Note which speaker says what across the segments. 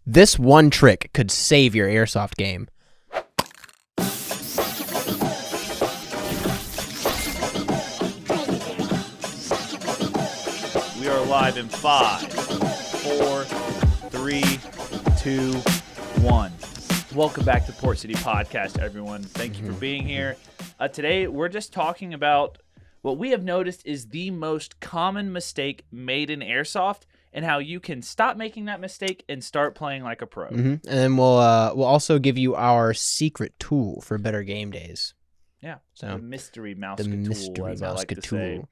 Speaker 1: This one trick could save your airsoft game.
Speaker 2: We are live in 5, 4, 3, 2, 1. Welcome back to Port City Podcast, everyone. Thank you for being here. Today, we're just talking about what we have noticed is the most common mistake made in airsoft, and how you can stop making that mistake and start playing like a pro.
Speaker 1: And then we'll also give you our secret tool for better game days.
Speaker 2: Yeah,
Speaker 1: So
Speaker 2: the mystery mouse tool, as I like to say.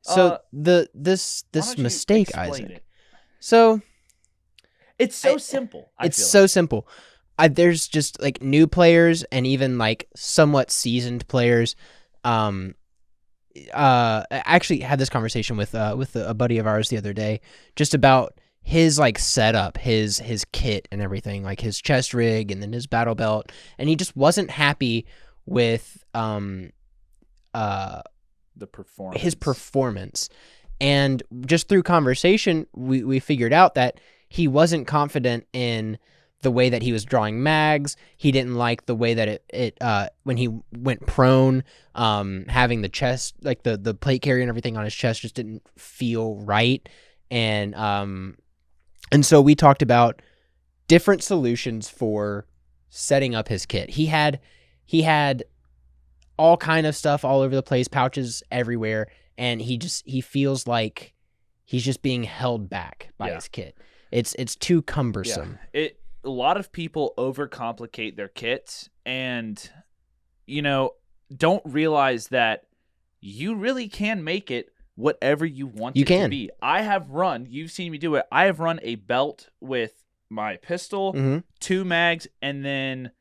Speaker 1: So this mistake, Isaac.
Speaker 2: It?
Speaker 1: So
Speaker 2: it's so simple.
Speaker 1: It's so simple. There's just like new players and even like somewhat seasoned players. I actually had this conversation with a buddy of ours the other day, just about his like setup, his kit and everything, like his chest rig and then his battle belt, and he just wasn't happy with the
Speaker 2: performance.
Speaker 1: His performance. And just through conversation, we figured out that he wasn't confident in the way that he was drawing mags. He didn't like the way that it when he went prone, having the chest, like the plate carrier and everything on his chest just didn't feel right. And so we talked about different solutions for setting up his kit. He had all kind of stuff all over the place, pouches everywhere, and he feels like he's just being held back by his kit. It's too cumbersome.
Speaker 2: Yeah. A lot of people overcomplicate their kits and, don't realize that you really can make it whatever you want it to be. You've seen me do it. I have run a belt with my pistol, 2 mags, and then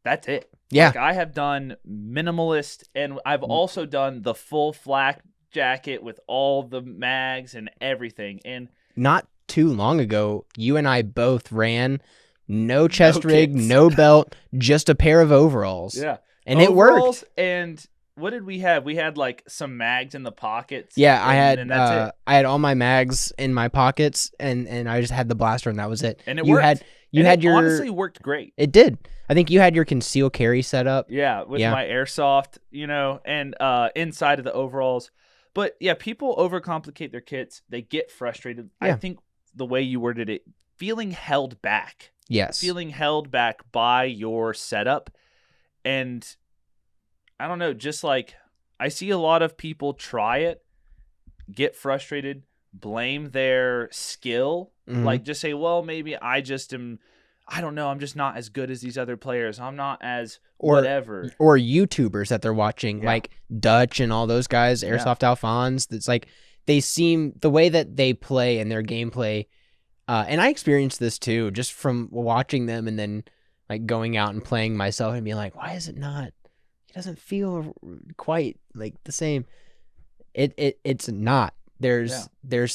Speaker 2: that's it.
Speaker 1: Yeah.
Speaker 2: Like, I have done minimalist, and I've also done the full flak jacket with all the mags and everything. And
Speaker 1: not too long ago, you and I both ran no chest rig, no belt, just a pair of overalls.
Speaker 2: Yeah.
Speaker 1: And overalls,
Speaker 2: it worked. And what did we have? We had like some mags in the pockets.
Speaker 1: Yeah,
Speaker 2: and that's it.
Speaker 1: I had all my mags in my pockets, and I just had the blaster, and that was it.
Speaker 2: And it worked. It honestly worked great.
Speaker 1: It did. I think you had your conceal carry set up.
Speaker 2: Yeah, with my Airsoft, and inside of the overalls. But yeah, people overcomplicate their kits. They get frustrated. Yeah. I think the way you worded it, feeling held back.
Speaker 1: Yes.
Speaker 2: Feeling held back by your setup. And I don't know, just like I see a lot of people try it, get frustrated, blame their skill. Like just say, well, maybe I don't know, I'm just not as good as these other players. I'm not as whatever. Or
Speaker 1: YouTubers that they're watching, like Dutch and all those guys, Airsoft Alphonse. It's like they seem, the way that they play and their gameplay, and I experienced this too, just from watching them and then like going out and playing myself and being like, why is it not? It doesn't feel quite like the same. It's not. There's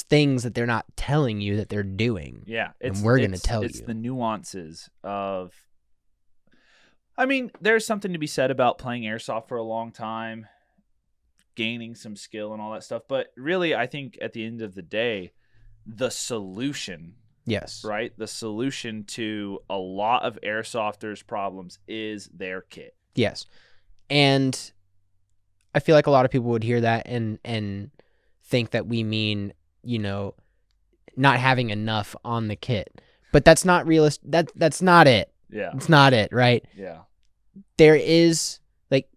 Speaker 1: things that they're not telling you that they're doing.
Speaker 2: Yeah,
Speaker 1: and we're going to tell you.
Speaker 2: It's the nuances of. I mean, there's something to be said about playing airsoft for a long time, gaining some skill and all that stuff. But really, I think at the end of the day, the solution, right? The solution to a lot of airsofters' problems is their kit.
Speaker 1: Yes, and I feel like a lot of people would hear that and think that we mean, not having enough on the kit. But that's not realistic. That's not it.
Speaker 2: Yeah.
Speaker 1: It's not it, right?
Speaker 2: Yeah.
Speaker 1: There is, like,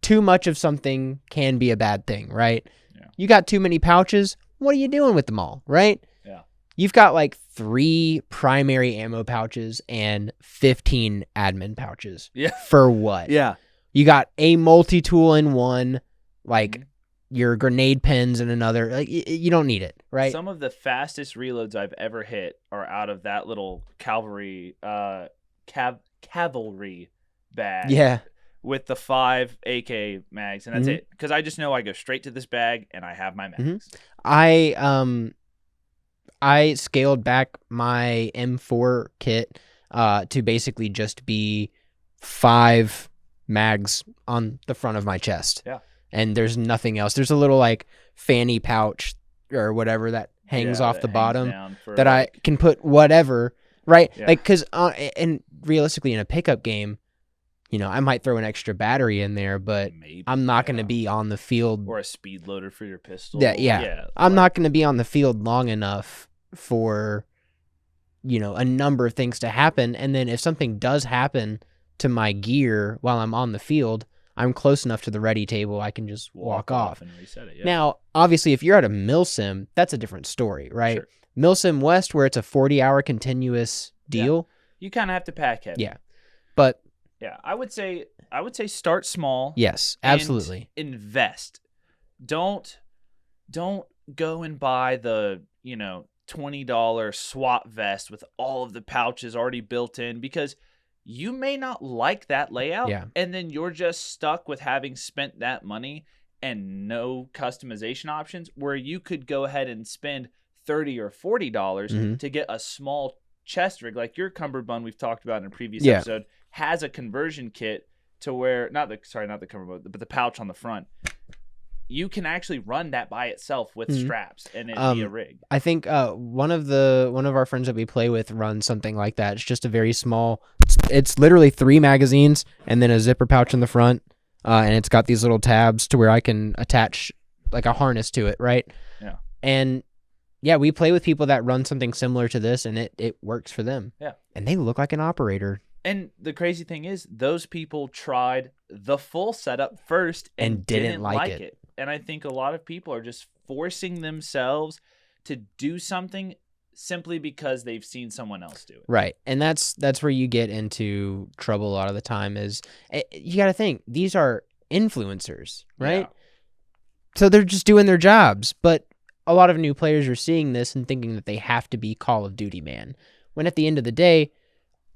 Speaker 1: too much of something can be a bad thing, right?
Speaker 2: Yeah.
Speaker 1: You got too many pouches. What are you doing with them all, right?
Speaker 2: Yeah.
Speaker 1: You've got like 3 primary ammo pouches and 15 admin pouches.
Speaker 2: Yeah.
Speaker 1: For what?
Speaker 2: Yeah.
Speaker 1: You got a multi-tool in one, like your grenade pins in another. Like, you don't need it, right?
Speaker 2: Some of the fastest reloads I've ever hit are out of that little cavalry bag.
Speaker 1: Yeah.
Speaker 2: With the 5 AK mags, and that's it. Because I just know I go straight to this bag and I have my mags.
Speaker 1: I scaled back my M4 kit to basically just be 5 mags on the front of my chest.
Speaker 2: Yeah.
Speaker 1: And there's nothing else. There's a little like fanny pouch or whatever that hangs off the bottom that I can put whatever. right?
Speaker 2: Yeah.
Speaker 1: Like, because and realistically, in a pickup game, I might throw an extra battery in there, but
Speaker 2: Maybe,
Speaker 1: I'm not going to be on the field.
Speaker 2: Or a speed loader for your pistol.
Speaker 1: Yeah. I'm not going to be on the field long enough for, a number of things to happen. And then if something does happen to my gear while I'm on the field, I'm close enough to the ready table, I can just walk off
Speaker 2: and reset it. Yeah.
Speaker 1: Now, obviously, if you're at a milsim, that's a different story, right?
Speaker 2: Sure.
Speaker 1: Milsim West, where it's a 40-hour continuous deal.
Speaker 2: You kind of have to pack heavy.
Speaker 1: Yeah. But
Speaker 2: yeah, I would say start small.
Speaker 1: Yes, absolutely.
Speaker 2: And invest. Don't go and buy the, $20 SWAT vest with all of the pouches already built in, because you may not like that layout.
Speaker 1: Yeah.
Speaker 2: And then you're just stuck with having spent that money and no customization options, where you could go ahead and spend $30 or $40 to get a small chest rig, like your cummerbund we've talked about in a previous episode has a conversion kit to where not the cummerbund, but the pouch on the front. You can actually run that by itself with straps, and it'd be a rig.
Speaker 1: I think one of our friends that we play with runs something like that. It's just a very small. It's literally 3 magazines and then a zipper pouch in the front, and it's got these little tabs to where I can attach like a harness to it, right?
Speaker 2: Yeah.
Speaker 1: And yeah, we play with people that run something similar to this, and it works for them.
Speaker 2: Yeah.
Speaker 1: And they look like an operator.
Speaker 2: And the crazy thing is, those people tried the full setup first and didn't like it. And I think a lot of people are just forcing themselves to do something simply because they've seen someone else do it.
Speaker 1: Right. And that's where you get into trouble a lot of the time. Is you got to think, these are influencers, right?
Speaker 2: Yeah.
Speaker 1: So they're just doing their jobs. But a lot of new players are seeing this and thinking that they have to be Call of Duty man, when at the end of the day,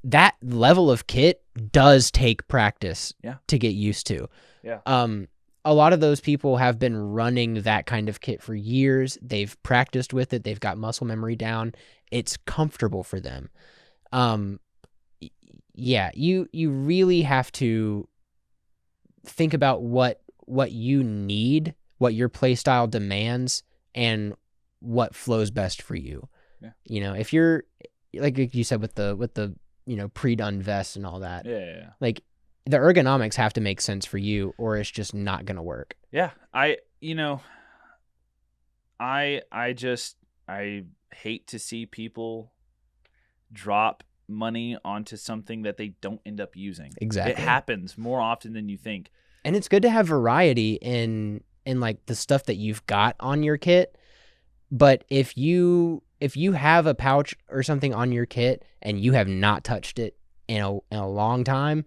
Speaker 1: that level of kit does take practice to get used to.
Speaker 2: Yeah.
Speaker 1: A lot of those people have been running that kind of kit for years. They've practiced with it. They've got muscle memory down. It's comfortable for them. Yeah, you really have to think about what you need, what your play style demands, and what flows best for you.
Speaker 2: Yeah.
Speaker 1: If you're like you said with the pre-done vests and all that.
Speaker 2: Yeah.
Speaker 1: Like, the ergonomics have to make sense for you, or it's just not going to work.
Speaker 2: Yeah. I hate to see people drop money onto something that they don't end up using.
Speaker 1: Exactly.
Speaker 2: It happens more often than you think.
Speaker 1: And it's good to have variety in like the stuff that you've got on your kit. But if you have a pouch or something on your kit and you have not touched it in a long time,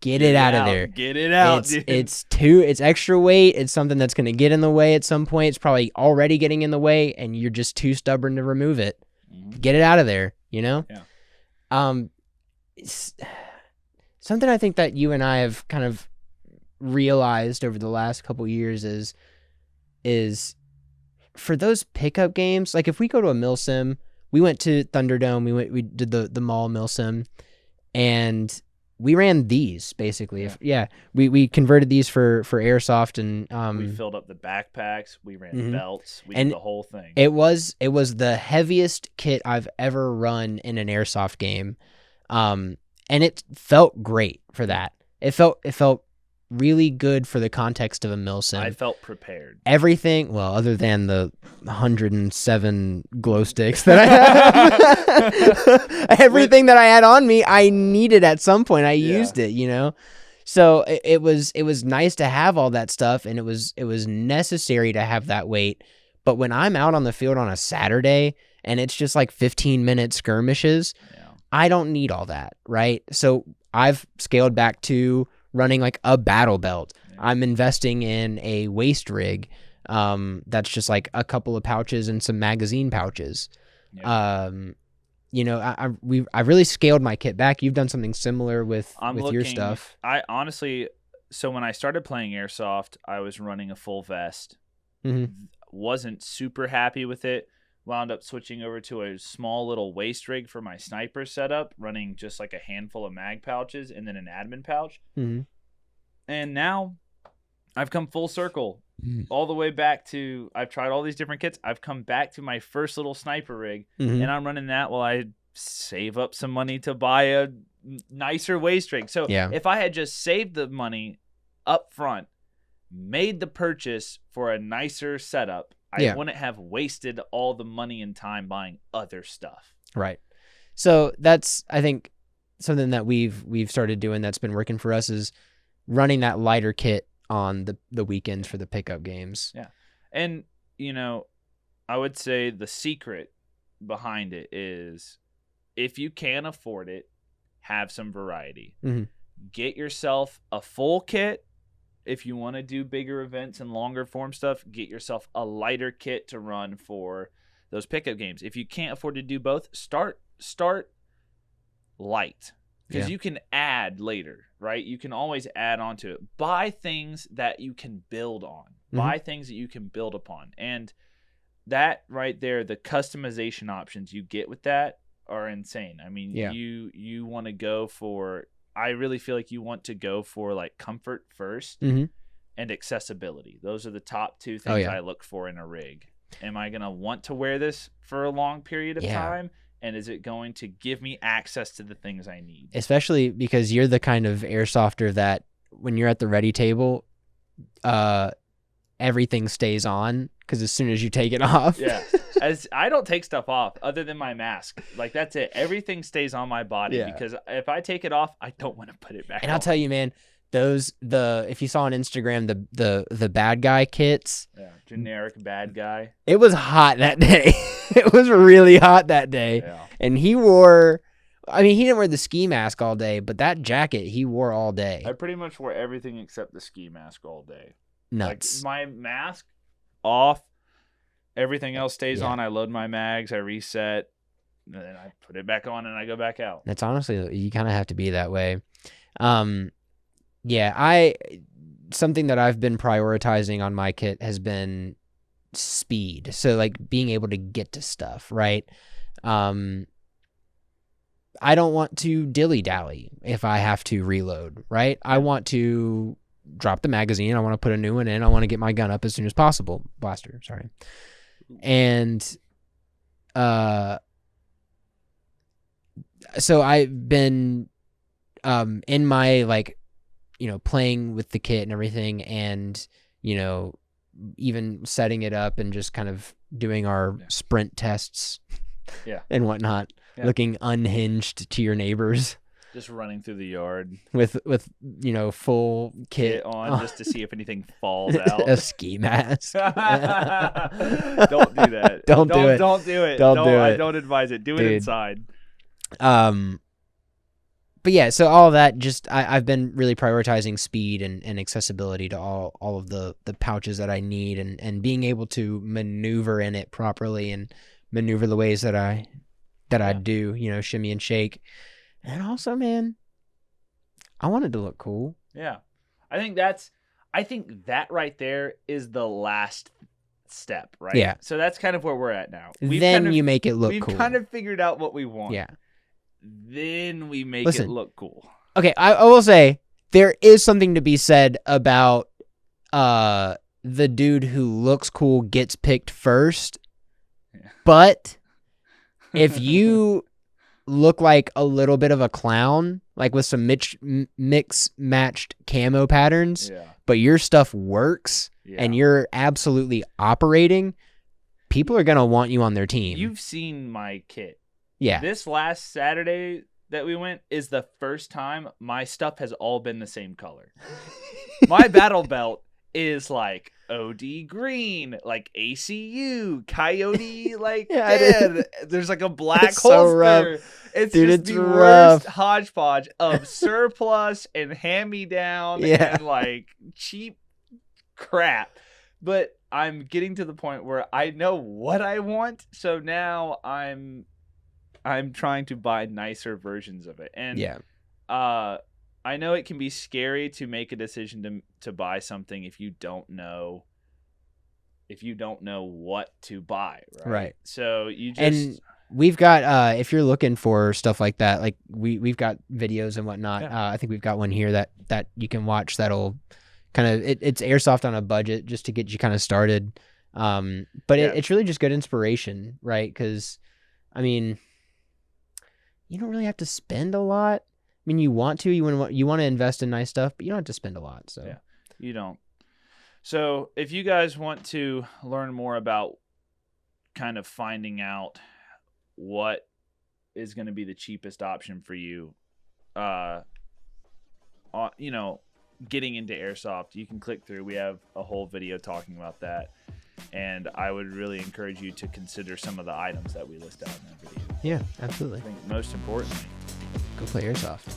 Speaker 1: get it out of there.
Speaker 2: Get it out, dude.
Speaker 1: It's extra weight. It's something that's going to get in the way at some point. It's probably already getting in the way, and you're just too stubborn to remove it. Get it out of there,
Speaker 2: Yeah.
Speaker 1: Something I think that you and I have kind of realized over the last couple years is for those pickup games, like if we go to a milsim, we went to Thunderdome, we did the mall milsim, and we ran these basically. We converted these for Airsoft, and
Speaker 2: we filled up the backpacks, we ran belts, we did the whole thing.
Speaker 1: It was the heaviest kit I've ever run in an Airsoft game, and it felt great for that. It felt really good for the context of a milsim.
Speaker 2: I felt prepared.
Speaker 1: Everything, well, other than the 107 glow sticks that I have, everything that I had on me, I needed at some point. I used it, So it was nice to have all that stuff, and it was necessary to have that weight. But when I'm out on the field on a Saturday and it's just like 15-minute skirmishes, I don't need all that, right? So I've scaled back to running like a battle belt. I'm investing in a waist rig that's just like a couple of pouches and some magazine pouches. I've really scaled my kit back. You've done something similar with your stuff.
Speaker 2: I honestly, so when I started playing Airsoft, I was running a full vest. Wasn't super happy with it. Wound up switching over to a small little waist rig for my sniper setup, running just like a handful of mag pouches and then an admin pouch. And now I've come full circle all the way back to, I've tried all these different kits. I've come back to my first little sniper rig, and I'm running that while I save up some money to buy a nicer waist rig. So if I had just saved the money up front, made the purchase for a nicer setup, I wouldn't have wasted all the money and time buying other stuff.
Speaker 1: Right. So that's, I think, something that we've started doing that's been working for us is running that lighter kit on the weekends for the pickup games.
Speaker 2: Yeah. And, I would say the secret behind it is if you can afford it, have some variety.
Speaker 1: Mm-hmm.
Speaker 2: Get yourself a full kit. If you want to do bigger events and longer form stuff, get yourself a lighter kit to run for those pickup games. If you can't afford to do both, start light, because you can add later, right? You can always add on to it. Buy things that you can build on.
Speaker 1: Mm-hmm.
Speaker 2: Buy things that you can build upon. And that right there, the customization options you get with that are insane. I mean, you want to go for, I really feel like you want to go for like comfort first and accessibility. Those are the top two things I look for in a rig. Am I going to want to wear this for a long period of time? And is it going to give me access to the things I need?
Speaker 1: Especially because you're the kind of airsofter that when you're at the ready table, everything stays on, because as soon as you take it off.
Speaker 2: Yeah. As I don't take stuff off other than my mask. Like, that's it. Everything stays on my body because if I take it off, I don't want to put it back on.
Speaker 1: And I'll tell you, man, if you saw on Instagram the bad guy kits.
Speaker 2: Yeah, generic bad guy.
Speaker 1: It was hot that day. It was really hot that day.
Speaker 2: Yeah.
Speaker 1: And he didn't wear the ski mask all day, but that jacket he wore all day.
Speaker 2: I pretty much wore everything except the ski mask all day.
Speaker 1: Nuts.
Speaker 2: Like, my mask off, everything else stays on. I load my mags, I reset, and then I put it back on and I go back out.
Speaker 1: That's honestly, you kind of have to be that way. Something that I've been prioritizing on my kit has been speed. So like being able to get to stuff, right? I don't want to dilly-dally if I have to reload, right? I want to drop the magazine. I want to put a new one in. I want to get my gun up as soon as possible. Blaster, sorry. And so I've been in my playing with the kit and everything, and even setting it up and just kind of doing our sprint tests and whatnot, looking unhinged to your neighbors.
Speaker 2: Just running through the yard
Speaker 1: with full kit
Speaker 2: on just to see if anything falls out.
Speaker 1: A ski mask.
Speaker 2: Don't do that.
Speaker 1: Don't do it.
Speaker 2: Don't do it.
Speaker 1: Don't do it.
Speaker 2: I don't advise it. Do it inside.
Speaker 1: But yeah, so all of that, just I've been really prioritizing speed and accessibility to all of the pouches that I need, and being able to maneuver in it properly and maneuver the ways that I do, shimmy and shake. And also, man, I wanted to look cool.
Speaker 2: Yeah. I think that right there is the last step, right?
Speaker 1: Yeah.
Speaker 2: So that's kind of where we're at now.
Speaker 1: You make it look cool.
Speaker 2: We've kind of figured out what we want.
Speaker 1: Yeah.
Speaker 2: Then we make it look cool.
Speaker 1: Okay, I will say there is something to be said about the dude who looks cool gets picked first. Yeah. But if you look like a little bit of a clown, like with some mix matched camo patterns, but your stuff works and you're absolutely operating, people are going to want you on their team.
Speaker 2: You've seen my kit.
Speaker 1: Yeah.
Speaker 2: This last Saturday that we went is the first time my stuff has all been the same color. My battle belt is like OD green, like ACU, Coyote, like there's like a black
Speaker 1: it's
Speaker 2: holster.
Speaker 1: So rough.
Speaker 2: It's
Speaker 1: Dude,
Speaker 2: just
Speaker 1: it's
Speaker 2: the
Speaker 1: rough.
Speaker 2: worst hodgepodge of surplus and hand-me-down and like cheap crap. But I'm getting to the point where I know what I want, so now I'm trying to buy nicer versions of it. And I know it can be scary to make a decision to buy something if you don't know what to buy, right? So you just,
Speaker 1: and we've got if you're looking for stuff like that, like we've got videos and whatnot. I think we've got one here that you can watch that'll kind of it's airsoft on a budget just to get you kind of started. But it's really just good inspiration, right? Because I mean, you don't really have to spend a lot. I mean, you want to invest in nice stuff, but you don't have to spend a lot. So
Speaker 2: yeah, you don't. So if you guys want to learn more about kind of finding out what is going to be the cheapest option for you, getting into Airsoft, you can click through. We have a whole video talking about that. And I would really encourage you to consider some of the items that we list out in that video.
Speaker 1: Yeah, absolutely.
Speaker 2: I think most importantly,
Speaker 1: go play Airsoft.